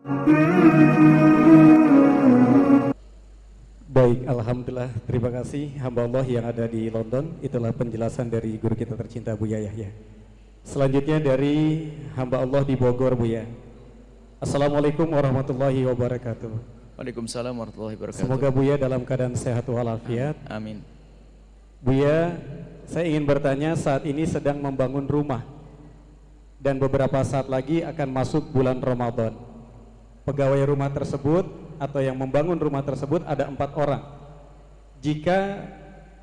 Baik, Alhamdulillah, terima kasih hamba Allah yang ada di London. Itulah penjelasan dari guru kita tercinta Buya Yahya. Selanjutnya dari hamba Allah di Bogor, Buya. Assalamualaikum warahmatullahi wabarakatuh. Waalaikumsalam warahmatullahi wabarakatuh. Semoga Buya dalam keadaan sehat walafiat. Amin. Buya, saya ingin bertanya, saat ini sedang membangun rumah dan beberapa saat lagi akan masuk bulan Ramadan. Pegawai rumah tersebut atau yang membangun rumah tersebut ada 4 orang. Jika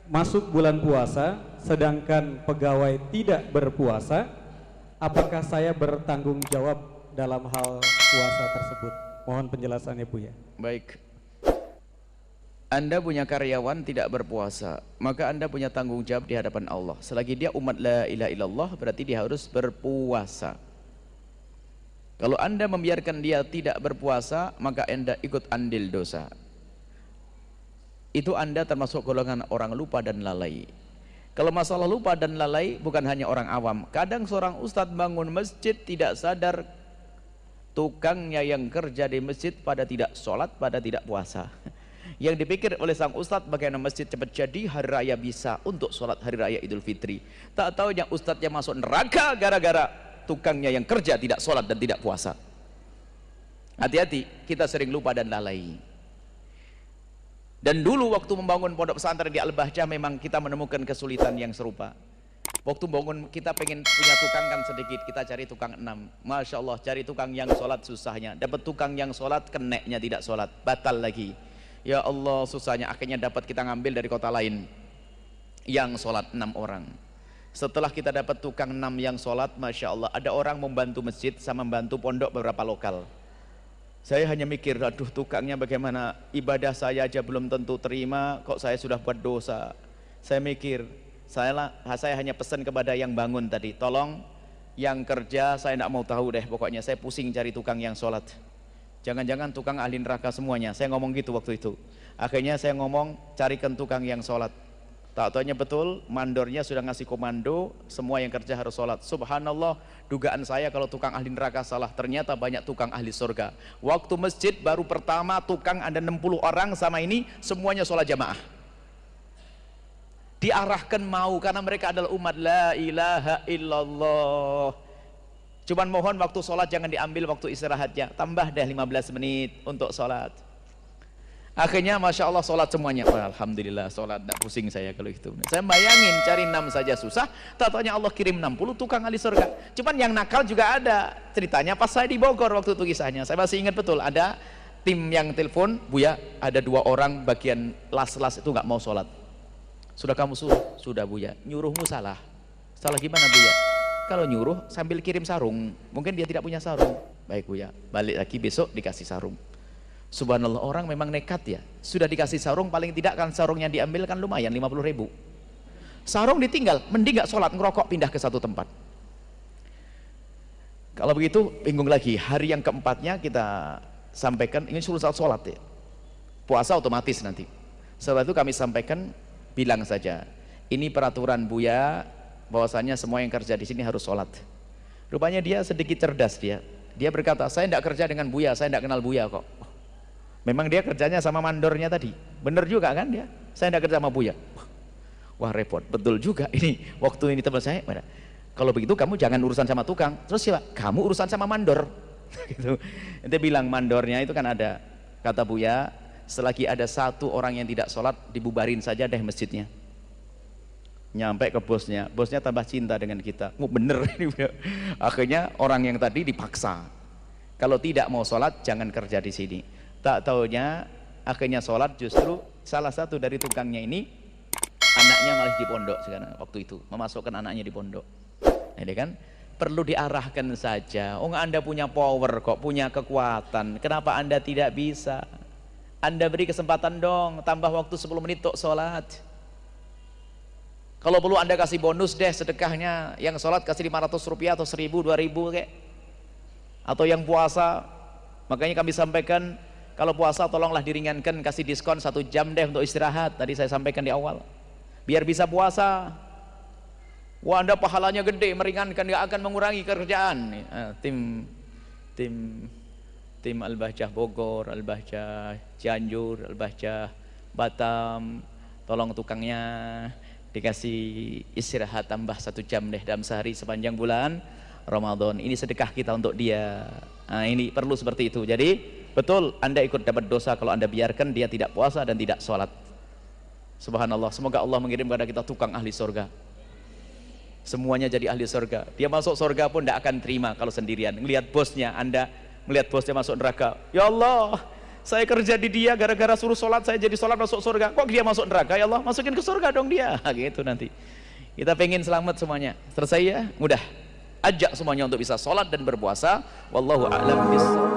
masuk bulan puasa sedangkan pegawai tidak berpuasa, apakah saya bertanggung jawab dalam hal puasa tersebut? Mohon penjelasannya, Buya. Baik. Anda punya karyawan tidak berpuasa, maka Anda punya tanggung jawab di hadapan Allah. Selagi dia umat la ilaha illallah, berarti dia harus berpuasa. Kalau Anda membiarkan dia tidak berpuasa, maka Anda ikut andil dosa. Itu Anda termasuk golongan orang lupa dan lalai. Kalau masalah lupa dan lalai bukan hanya orang awam. Kadang seorang ustadz bangun masjid tidak sadar tukangnya yang kerja di masjid pada tidak sholat, pada tidak puasa. Yang dipikir oleh sang ustadz bagaimana masjid cepat jadi, hari raya bisa untuk sholat hari raya Idul Fitri. Tak tahu yang ustadznya masuk neraka gara-gara tukangnya yang kerja tidak sholat dan tidak puasa. Hati-hati, kita sering lupa dan lalai. Dan dulu waktu membangun pondok pesantren di Al-Bahjah memang kita menemukan kesulitan yang serupa. Waktu bangun kita pengen punya tukang kan sedikit, kita cari tukang 6. Masya Allah, cari tukang yang sholat susahnya. Dapat tukang yang sholat, keneknya tidak sholat, batal lagi. Ya Allah, susahnya. Akhirnya dapat kita ngambil dari kota lain yang sholat 6 orang. Setelah kita dapat tukang 6 yang sholat, Masya Allah, ada orang membantu masjid sama membantu pondok beberapa lokal. Saya hanya mikir, aduh tukangnya bagaimana, ibadah saya aja belum tentu terima, kok saya sudah buat dosa. Saya mikir, saya hanya pesan kepada yang bangun tadi, tolong yang kerja saya tidak mau tahu deh, pokoknya saya pusing cari tukang yang sholat. Jangan-jangan tukang ahli neraka semuanya. Saya ngomong gitu waktu itu. Akhirnya saya ngomong, carikan tukang yang sholat. Tak taunya betul, mandornya sudah ngasih komando, semua yang kerja harus sholat. Subhanallah, dugaan saya kalau tukang ahli neraka salah, ternyata banyak tukang ahli surga. Waktu masjid baru pertama tukang ada 60 orang sama ini, semuanya sholat jamaah. Diarahkan mau, karena mereka adalah umat la ilaha illallah. Cuman mohon waktu sholat jangan diambil waktu istirahatnya, tambah deh 15 menit untuk sholat. Akhirnya Masya Allah sholat semuanya. Alhamdulillah sholat, tidak pusing saya kalau itu. Saya bayangin cari 6 saja susah, tak taunya Allah kirim 60 tukang ahli surga. Cuman yang nakal juga ada. Ceritanya pas saya di Bogor waktu itu kisahnya, saya masih ingat betul, ada tim yang telepon, Buya ada 2 orang bagian las-las itu nggak mau sholat. Sudah kamu suruh? Sudah Buya. Nyuruhmu salah. Salah gimana Buya? Kalau nyuruh sambil kirim sarung, mungkin dia tidak punya sarung. Baik Buya, balik lagi besok dikasih sarung. Subhanallah, orang memang nekat ya. Sudah dikasih sarung, paling tidak kan sarungnya diambil kan lumayan 50.000. Sarung ditinggal, mending gak sholat, ngerokok, pindah ke satu tempat. Kalau begitu bingung lagi. Hari yang keempatnya kita sampaikan, ini suruh sholat ya, puasa otomatis nanti. Setelah itu kami sampaikan, bilang saja ini peraturan Buya, bahwasanya semua yang kerja di sini harus sholat. Rupanya dia sedikit cerdas, dia berkata, saya tidak kerja dengan Buya, saya tidak kenal Buya kok. Memang dia kerjanya sama mandornya tadi, bener juga kan dia, saya tidak kerja sama Buya. Wah repot, betul juga ini. Waktu ini teman saya, kalau begitu kamu jangan urusan sama tukang. Terus siapa? Kamu urusan sama mandor. Gitu. Dia bilang mandornya itu kan ada, kata Buya, selagi ada 1 orang yang tidak sholat, dibubarin saja deh masjidnya. Nyampe ke bosnya, bosnya tambah cinta dengan kita. Oh bener ini. Akhirnya orang yang tadi dipaksa, kalau tidak mau sholat jangan kerja di sini. Tak taunya akhirnya sholat, justru salah satu dari tukangnya ini anaknya malah di pondok sekarang, waktu itu memasukkan anaknya di pondok. Jadi kan perlu diarahkan saja. Oh Anda punya power kok, punya kekuatan, kenapa Anda tidak bisa? Anda beri kesempatan dong, tambah waktu 10 menit untuk sholat. Kalau perlu Anda kasih bonus deh sedekahnya, yang sholat kasih 500 rupiah atau 1000, 2000 kayak. Atau yang puasa, makanya kami sampaikan, kalau puasa tolonglah diringankan, kasih diskon 1 jam deh untuk istirahat. Tadi saya sampaikan di awal, biar bisa puasa. Wah Anda pahalanya gede, meringankan, gak akan mengurangi kerjaan. Tim Jatim, Al-Bahjah Bogor, Al-Bahjah Cianjur, Al-Bahjah Batam, tolong tukangnya dikasih istirahat tambah 1 jam deh dalam sehari sepanjang bulan Ramadan. Ini sedekah kita untuk dia. Nah, ini perlu seperti itu. Jadi betul, Anda ikut dapat dosa kalau Anda biarkan dia tidak puasa dan tidak sholat. Subhanallah, semoga Allah mengirim kepada kita tukang ahli surga. Semuanya jadi ahli surga. Dia masuk surga pun tidak akan terima kalau sendirian. Melihat bosnya, Anda melihat bosnya masuk neraka. Ya Allah, saya kerja di dia gara-gara suruh sholat, saya jadi sholat masuk surga. Kok dia masuk neraka? Ya Allah, masukin ke surga dong dia. Gitu nanti. Kita pengen selamat semuanya. Selesai ya? Mudah. Ajak semuanya untuk bisa sholat dan berpuasa. Wallahu a'lam bishawab.